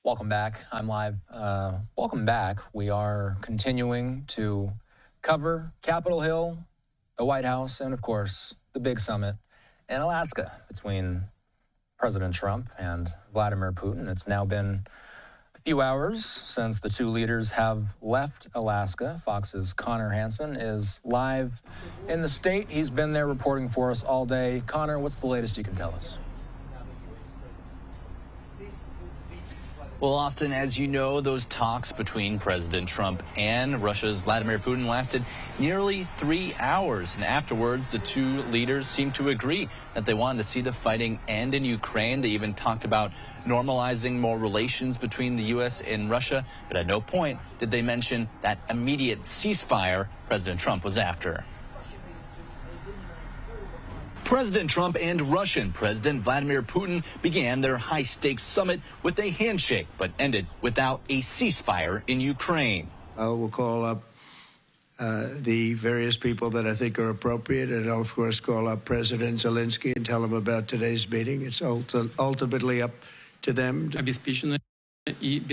Welcome back. I'm live. Welcome back. We are continuing to cover Capitol Hill, the White House, and of course, the big summit in Alaska between President Trump and Vladimir Putin. It's now been a few hours since the two leaders have left Alaska. Fox's Connor Hansen is live in the state. He's been there reporting for us all day. Connor, what's the latest you can tell us? Well, Austin, as you know, those talks between President Trump and Russia's Vladimir Putin lasted nearly 3 hours. And afterwards, the two leaders seemed to agree that they wanted to see the fighting end in Ukraine. They even talked about normalizing more relations between the U.S. and Russia. But at no point did they mention that immediate ceasefire President Trump was after. President Trump and Russian President Vladimir Putin began their high-stakes summit with a handshake, but ended without a ceasefire in Ukraine. We'll call up the various people that I think are appropriate, and I'll, of course, call up President Zelenskyy and tell him about today's meeting. It's ultimately up to them.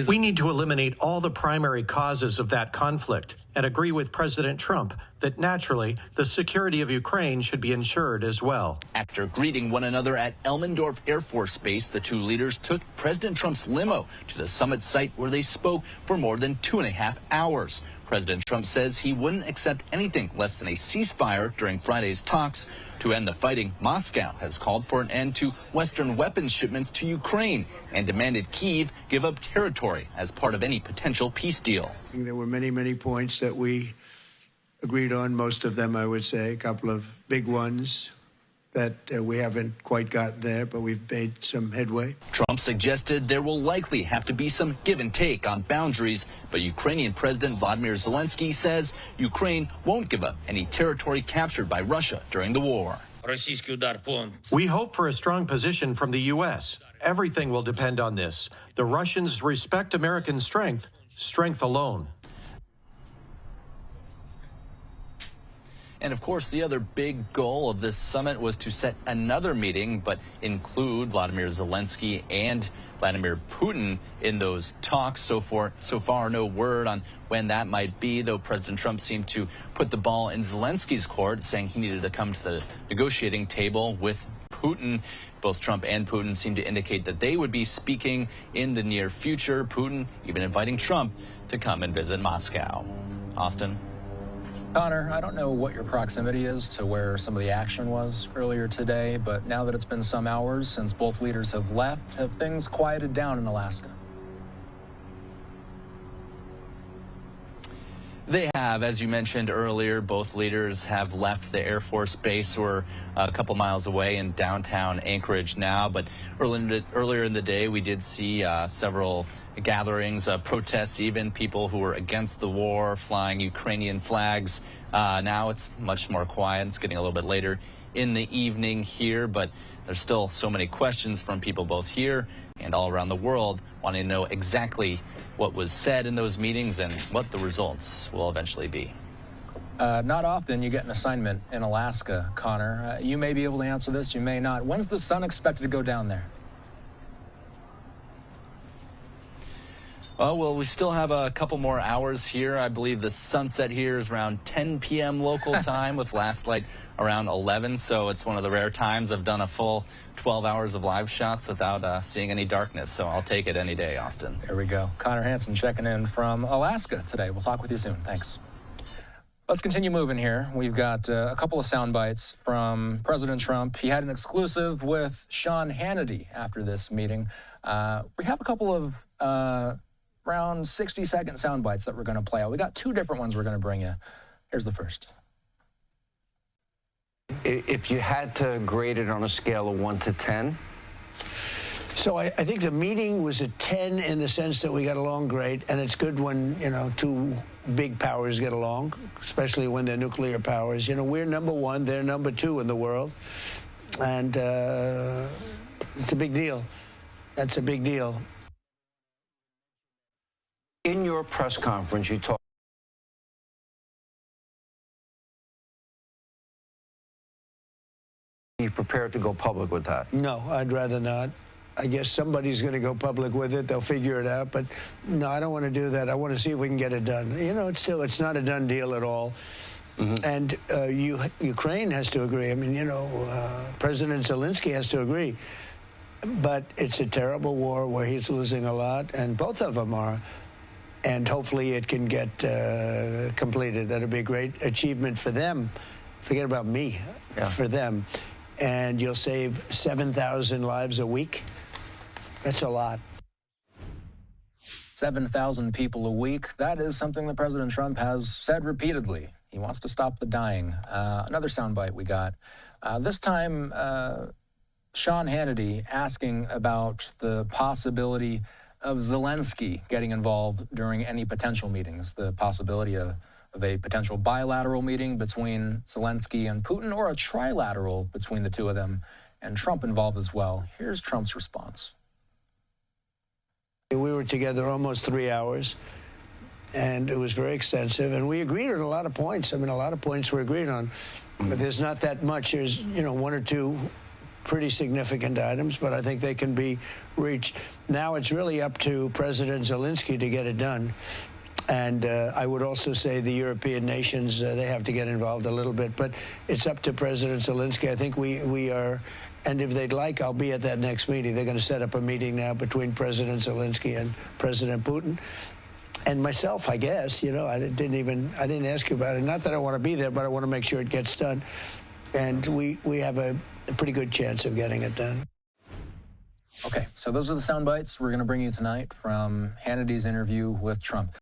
We need to eliminate all the primary causes of that conflict and agree with President Trump that naturally the security of Ukraine should be ensured as well. After greeting one another at Elmendorf Air Force Base, the two leaders took President Trump's limo to the summit site where they spoke for more than 2.5 hours. President Trump says he wouldn't accept anything less than a ceasefire during Friday's talks. To end the fighting, Moscow has called for an end to Western weapons shipments to Ukraine and demanded Kyiv give up territory as part of any potential peace deal. There were many, many points that we agreed on, most of them, I would say, a couple of big ones that we haven't quite gotten there, but we've made some headway. Trump suggested there will likely have to be some give and take on boundaries, but Ukrainian President Volodymyr Zelenskyy says Ukraine won't give up any territory captured by Russia during the war. We hope for a strong position from the U.S. Everything will depend on this. The Russians respect American strength alone. And of course, the other big goal of this summit was to set another meeting, but include Vladimir Zelenskyy and Vladimir Putin in those talks. So far, no word on when that might be, though President Trump seemed to put the ball in Zelenskyy's court, saying he needed to come to the negotiating table with Putin. Both Trump and Putin seem to indicate that they would be speaking in the near future. Putin even inviting Trump to come and visit Moscow. Austin? Connor, I don't know what your proximity is to where some of the action was earlier today, but now that it's been some hours since both leaders have left, have things quieted down in Alaska? They have, as you mentioned earlier, both leaders have left the Air Force Base. We're a couple miles away in downtown Anchorage now, but earlier in the day we did see several gatherings, protests, even people who were against the war flying Ukrainian flags. Now it's much more quiet. It's getting a little bit later in the evening here, but there's still so many questions from people both here and all around the world wanting to know exactly what was said in those meetings and what the results will eventually be. Not often you get an assignment in Alaska, Connor. You may be able to answer this, you may not. When's the sun expected to go down there? Well, we still have a couple more hours here. I believe the sunset here is around 10 p.m. local time with last light around 11. So it's one of the rare times I've done a full 12 hours of live shots without seeing any darkness. So I'll take it any day, Austin. There we go. Connor Hansen checking in from Alaska today. We'll talk with you soon. Thanks. Let's continue moving here. We've got a couple of sound bites from President Trump. He had an exclusive with Sean Hannity after this meeting. We have a couple of around 60-second sound bites that we're going to play out. We got two different ones we're going to bring you. Here's the first. If you had to grade it on a scale of 1 to 10? So I think the meeting was a 10 in the sense that we got along great, and it's good when, two big powers get along, especially when they're nuclear powers. We're number one, they're number two in the world, and it's a big deal. That's a big deal. In your press conference, you talked. Are you prepared to go public with that? No, I'd rather not. I guess somebody's going to go public with it. They'll figure it out. But no, I don't want to do that. I want to see if we can get it done. You know, it's not a done deal at all. And Ukraine has to agree. I mean, you know, President Zelenskyy has to agree. But it's a terrible war where he's losing a lot, and both of them are. And hopefully it can get completed. That'll be a great achievement for them. Forget about me, for them. And you'll save 7,000 lives a week. That's a lot. 7,000 people a week. That is something that President Trump has said repeatedly. He wants to stop the dying. Another soundbite we got. This time, Sean Hannity asking about the possibility of Zelenskyy getting involved during any potential meetings, the possibility of a potential bilateral meeting between Zelenskyy and Putin, or a trilateral between the two of them, and Trump involved as well. Here's Trump's response. We were together almost 3 hours, and it was very extensive, and we agreed on a lot of points. I mean, a lot of points we agreed on, but there's not that much. There's, you know, one or two pretty significant items, but I think they can be reached. Now it's really up to President Zelenskyy to get it done. And I would also say the European nations, they have to get involved a little bit, but it's up to President Zelenskyy. I think we are, and if they'd like, I'll be at that next meeting. They're going to set up a meeting now between President Zelenskyy and President Putin. And myself, I guess, you know, I didn't ask you about it. Not that I want to be there, but I want to make sure it gets done. And we have a pretty good chance of getting it done. Okay, so those are the sound bites we're going to bring you tonight from Hannity's interview with Trump.